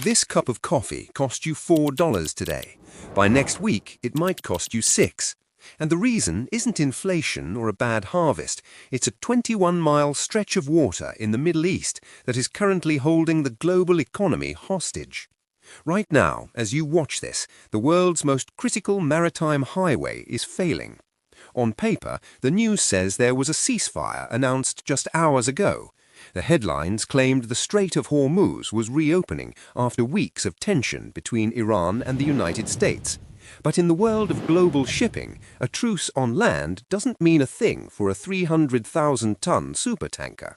This cup of coffee cost you $4 today. By next week, it might cost you $6. And the reason isn't inflation or a bad harvest. It's a 21-mile stretch of water in the Middle East that is currently holding the global economy hostage. Right now, as you watch this, the world's most critical maritime highway is failing. On paper, the news says there was a ceasefire announced just hours ago. The headlines claimed the Strait of Hormuz was reopening after weeks of tension between Iran and the United States. But in the world of global shipping, a truce on land doesn't mean a thing for a 300,000-ton supertanker.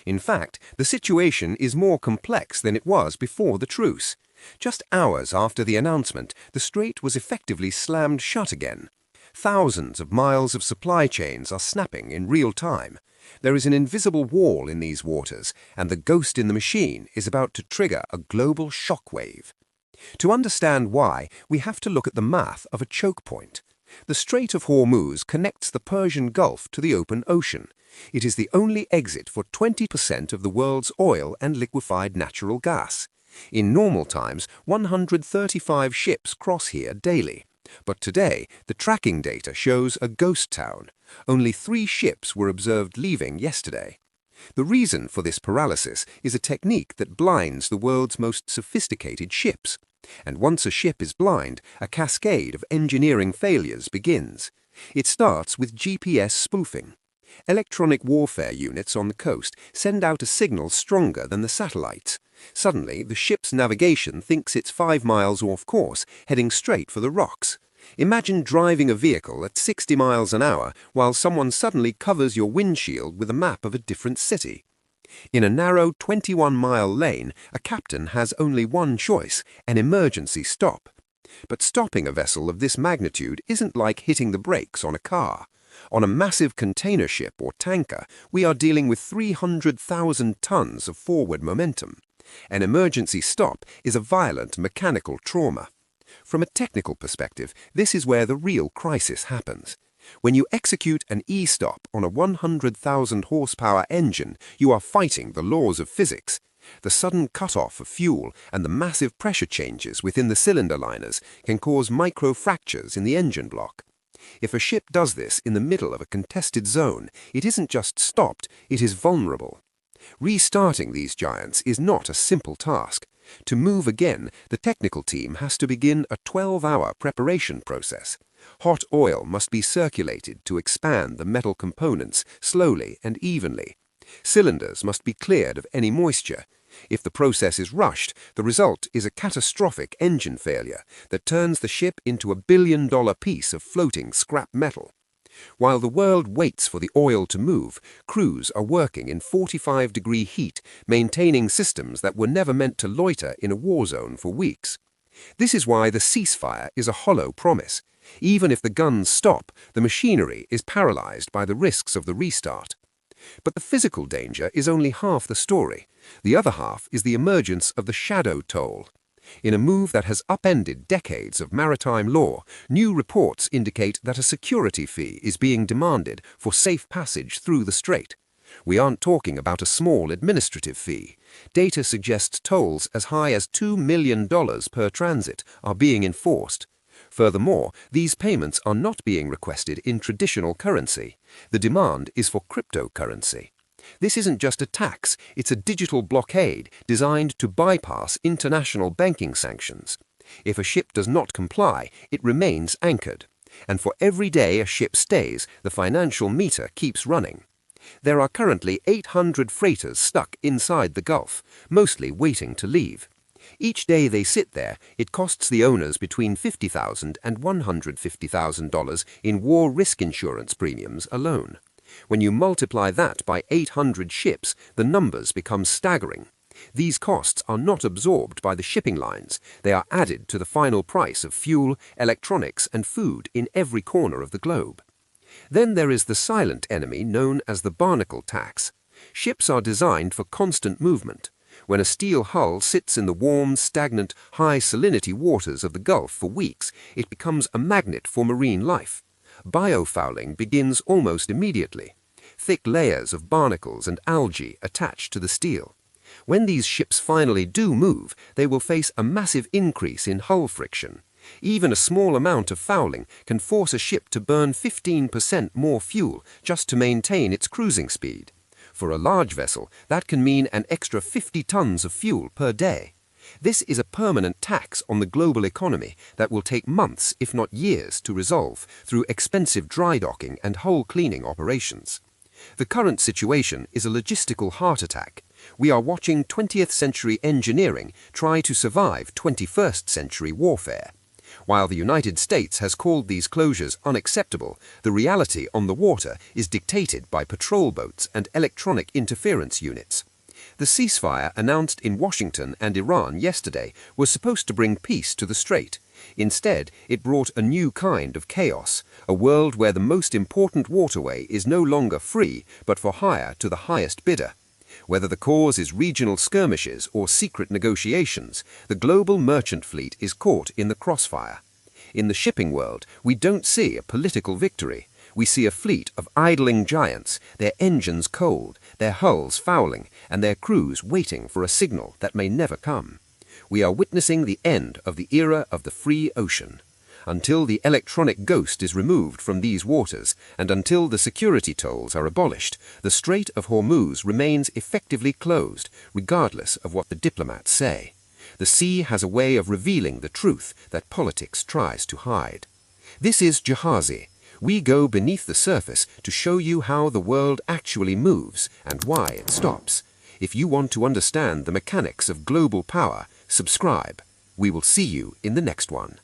In fact, the situation is more complex than it was before the truce. Just hours after the announcement, the strait was effectively slammed shut again. Thousands of miles of supply chains are snapping in real time. There is an invisible wall in these waters, and the ghost in the machine is about to trigger a global shockwave. To understand why, we have to look at the math of a choke point. The Strait of Hormuz connects the Persian Gulf to the open ocean. It is the only exit for 20% of the world's oil and liquefied natural gas. In normal times, 135 ships cross here daily. But today, the tracking data shows a ghost town. Only 3 ships were observed leaving yesterday. The reason for this paralysis is a technique that blinds the world's most sophisticated ships. And once a ship is blind, a cascade of engineering failures begins. It starts with GPS spoofing. Electronic warfare units on the coast send out a signal stronger than the satellites. Suddenly, the ship's navigation thinks it's 5 miles off course, heading straight for the rocks. Imagine driving a vehicle at 60 miles an hour while someone suddenly covers your windshield with a map of a different city. In a narrow 21-mile lane, a captain has only one choice: an emergency stop. But stopping a vessel of this magnitude isn't like hitting the brakes on a car. On a massive container ship or tanker, we are dealing with 300,000 tons of forward momentum. An emergency stop is a violent mechanical trauma. From a technical perspective, this is where the real crisis happens. When you execute an e-stop on a 100,000 horsepower engine, you are fighting the laws of physics. The sudden cut-off of fuel and the massive pressure changes within the cylinder liners can cause micro-fractures in the engine block. If a ship does this in the middle of a contested zone, it isn't just stopped, it is vulnerable. Restarting these giants is not a simple task. To move again, the technical team has to begin a 12-hour preparation process. Hot oil must be circulated to expand the metal components slowly and evenly. Cylinders must be cleared of any moisture. If the process is rushed, the result is a catastrophic engine failure that turns the ship into a billion-dollar piece of floating scrap metal. While the world waits for the oil to move, crews are working in 45-degree heat, maintaining systems that were never meant to loiter in a war zone for weeks. This is why the ceasefire is a hollow promise. Even if the guns stop, the machinery is paralyzed by the risks of the restart. But the physical danger is only half the story. The other half is the emergence of the shadow toll. In a move that has upended decades of maritime law, new reports indicate that a security fee is being demanded for safe passage through the strait. We aren't talking about a small administrative fee. Data suggests tolls as high as $2 million per transit are being enforced. Furthermore, these payments are not being requested in traditional currency. The demand is for cryptocurrency. This isn't just a tax, it's a digital blockade designed to bypass international banking sanctions. If a ship does not comply, it remains anchored. And for every day a ship stays, the financial meter keeps running. There are currently 800 freighters stuck inside the Gulf, mostly waiting to leave. Each day they sit there, it costs the owners between $50,000 and $150,000 in war risk insurance premiums alone. When you multiply that by 800 ships, the numbers become staggering. These costs are not absorbed by the shipping lines. They are added to the final price of fuel, electronics, and food in every corner of the globe. Then there is the silent enemy known as the barnacle tax. Ships are designed for constant movement. When a steel hull sits in the warm, stagnant, high salinity waters of the Gulf for weeks, it becomes a magnet for marine life. Biofouling begins almost immediately. Thick layers of barnacles and algae attach to the steel. When these ships finally do move, they will face a massive increase in hull friction. Even a small amount of fouling can force a ship to burn 15% more fuel just to maintain its cruising speed. For a large vessel, that can mean an extra 50 tons of fuel per day. This is a permanent tax on the global economy that will take months, if not years, to resolve through expensive dry docking and hull cleaning operations. The current situation is a logistical heart attack. We are watching 20th century engineering try to survive 21st century warfare. While the United States has called these closures unacceptable, the reality on the water is dictated by patrol boats and electronic interference units. The ceasefire announced in Washington and Iran yesterday was supposed to bring peace to the strait. Instead, it brought a new kind of chaos, a world where the most important waterway is no longer free but for hire to the highest bidder. Whether the cause is regional skirmishes or secret negotiations, the global merchant fleet is caught in the crossfire. In the shipping world, we don't see a political victory. We see a fleet of idling giants, their engines cold, their hulls fouling, and their crews waiting for a signal that may never come. We are witnessing the end of the era of the free ocean. Until the electronic ghost is removed from these waters, and until the security tolls are abolished, the Strait of Hormuz remains effectively closed, regardless of what the diplomats say. The sea has a way of revealing the truth that politics tries to hide. This is Jahazi. We go beneath the surface to show you how the world actually moves and why it stops. If you want to understand the mechanics of global power, subscribe. We will see you in the next one.